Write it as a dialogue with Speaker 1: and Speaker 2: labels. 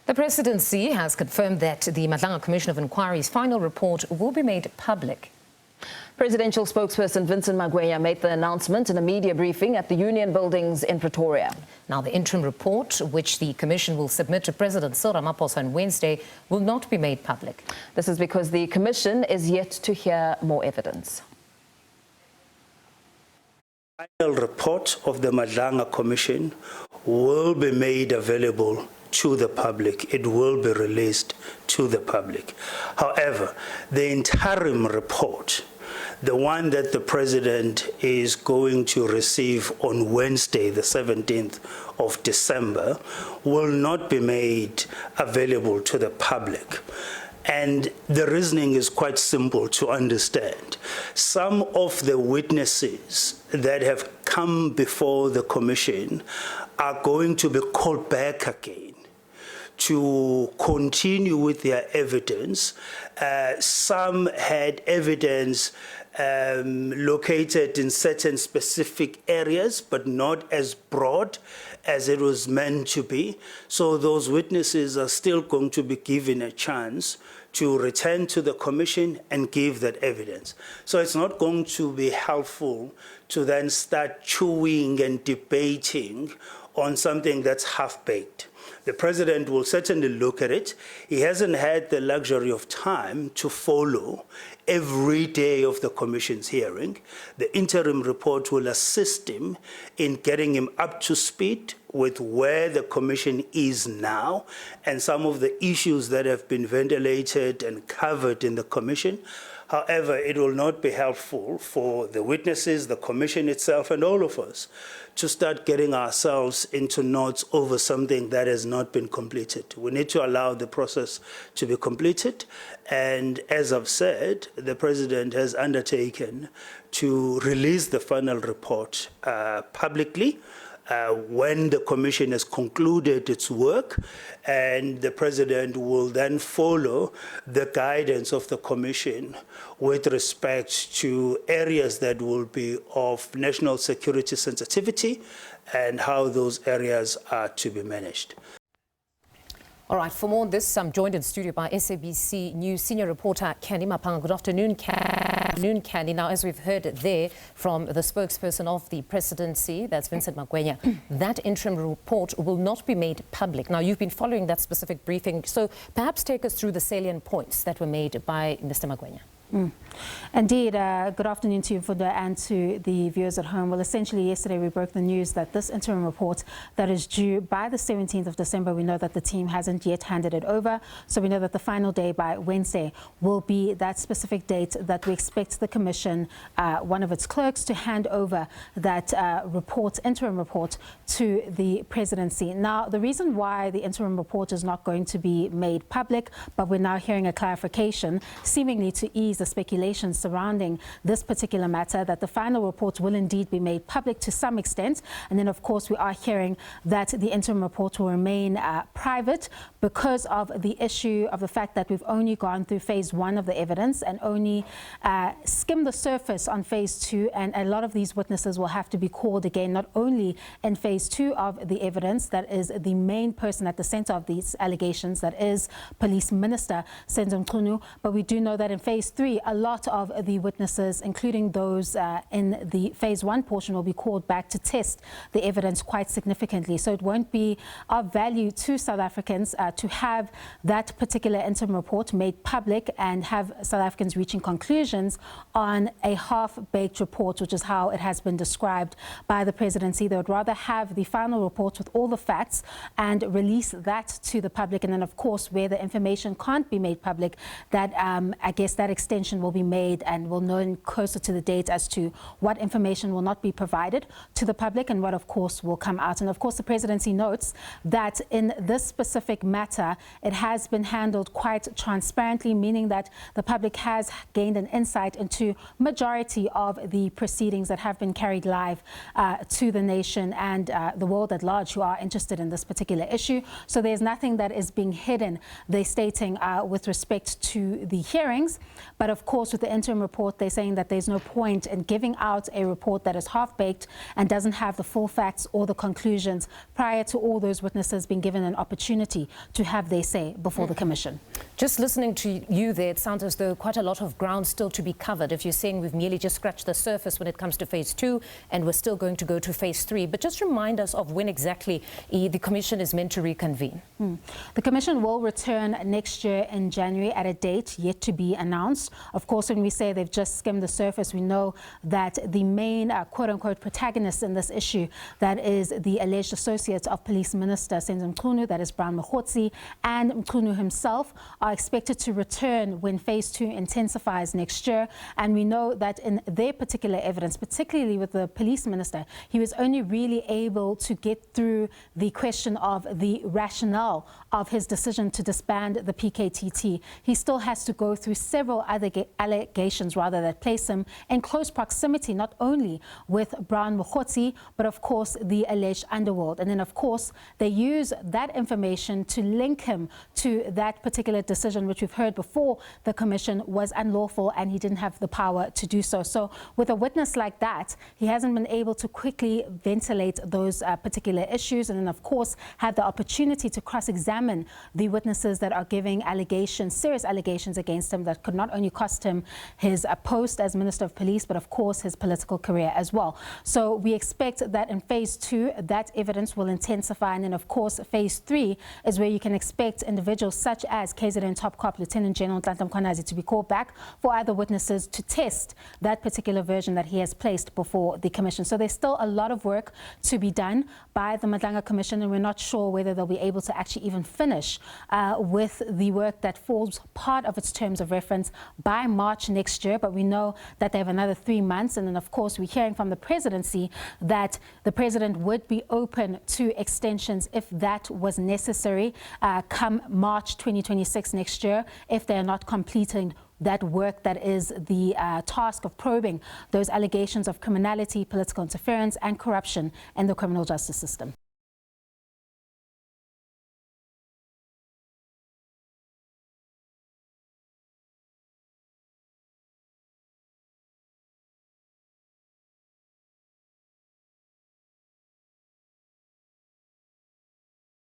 Speaker 1: The Presidency has confirmed that the Madlanga Commission of Inquiry's final report will be made public.
Speaker 2: Presidential spokesperson Vincent Magwenya made the announcement in a media briefing at the Union Buildings in Pretoria.
Speaker 1: Now, the interim report, which the Commission will submit to President Cyril Ramaphosa on Wednesday, will not be made public.
Speaker 2: This is because the Commission is yet to hear more evidence.
Speaker 3: The final report of the Madlanga Commission will be made available to the public. It will be released to the public. However, the interim report, the one that the President is going to receive on Wednesday, the 17th of December, will not be made available to the public. And the reasoning is quite simple to understand. Some of the witnesses that have come before the Commission are going to be called back again to continue with their evidence. Some had evidence located in certain specific areas, but not as broad as it was meant to be. So those witnesses are still going to be given a chance to return to the Commission and give that evidence. So it's not going to be helpful to then start chewing and debating on something that's half-baked. The President will certainly look at it. He hasn't had the luxury of time to follow every day of the Commission's hearing. The interim report will assist him in getting him up to speed with where the Commission is now and some of the issues that have been ventilated and covered in the Commission. However, it will not be helpful for the witnesses, the Commission itself, and all of us to start getting ourselves into knots over something that has not been completed. We need to allow the process to be completed. And as I've said, the President has undertaken to release the final report publicly when the Commission has concluded its work, and the President will then follow the guidance of the Commission with respect to areas that will be of national security sensitivity and how those areas are to be managed.
Speaker 1: All right, for more on this, I'm joined in studio by SABC News senior reporter Canny Maphanga. Good afternoon, Canny. Now, as we've heard there from the spokesperson of the Presidency, that's Vincent Magwenya, that interim report will not be made public. Now, you've been following that specific briefing, so perhaps take us through the salient points that were made by Mr. Magwenya.
Speaker 4: Indeed, good afternoon to you, Fuda, and to the viewers at home. Well, essentially, yesterday we broke the news that this interim report that is due by the 17th of December, we know that the team hasn't yet handed it over. So we know that the final day by Wednesday will be that specific date that we expect the Commission, one of its clerks, to hand over that interim report to the Presidency. Now, the reason why the interim report is not going to be made public, but we're now hearing a clarification, seemingly to ease the speculation surrounding this particular matter, that the final report will indeed be made public to some extent. And then, of course, we are hearing that the interim report will remain private because of the issue of the fact that we've only gone through phase 1 of the evidence and only skimmed the surface on phase 2. And a lot of these witnesses will have to be called again, not only in phase 2 of the evidence, that is the main person at the center of these allegations, that is Police Minister Senzo Mchunu, but we do know that in phase 3, a lot of the witnesses, including those in the phase 1 portion, will be called back to test the evidence quite significantly. So it won't be of value to South Africans to have that particular interim report made public and have South Africans reaching conclusions on a half-baked report, which is how it has been described by the Presidency. They would rather have the final report with all the facts and release that to the public. And then, of course, where the information can't be made public, that I guess that extension will be made, and we'll know closer to the date as to what information will not be provided to the public and what, of course, will come out. And, of course, the Presidency notes that in this specific matter, it has been handled quite transparently, meaning that the public has gained an insight into majority of the proceedings that have been carried live to the nation and the world at large who are interested in this particular issue. So there's nothing that is being hidden, they're stating, with respect to the hearings. But But of course, with the interim report, they're saying that there's no point in giving out a report that is half-baked and doesn't have the full facts or the conclusions prior to all those witnesses being given an opportunity to have their say before the Commission.
Speaker 1: Just listening to you there, it sounds as though quite a lot of ground still to be covered. If you're saying we've merely just scratched the surface when it comes to phase 2 and we're still going to go to phase 3, but just remind us of when exactly the Commission is meant to reconvene.
Speaker 4: The Commission will return next year in January at a date yet to be announced. Of course, when we say they've just skimmed the surface, we know that the main quote-unquote protagonist in this issue, that is the alleged associates of Police Minister Senzo Mchunu, that is Brown Mokhotsi, and Mchunu himself, are expected to return when phase 2 intensifies next year. And we know that in their particular evidence, particularly with the Police Minister, he was only really able to get through the question of the rationale of his decision to disband the PKTT. He still has to go through several other allegations that place him in close proximity, not only with Brown Mokhotsi, but of course the alleged underworld. And then of course they use that information to link him to that particular decision, which we've heard before the Commission was unlawful and he didn't have the power to do so. So with a witness like that, he hasn't been able to quickly ventilate those particular issues, and then of course have the opportunity to cross-examine the witnesses that are giving allegations, serious allegations against him that could not only cost him his post as Minister of Police, but of course his political career as well. So we expect that in phase 2, that evidence will intensify, and then of course phase 3 is where you can expect individuals such as KZN Top Cop Lieutenant General Nhlanhla Mkhwanazi to be called back for other witnesses to test that particular version that he has placed before the Commission. So there's still a lot of work to be done by the Madlanga Commission, and we're not sure whether they'll be able to actually even finish with the work that forms part of its terms of reference by March next year. But we know that they have another 3 months, and then of course we're hearing from the Presidency that the President would be open to extensions if that was necessary come March 2026 next year, if they are not completing that work that is the task of probing those allegations of criminality, political interference and corruption in the criminal justice system.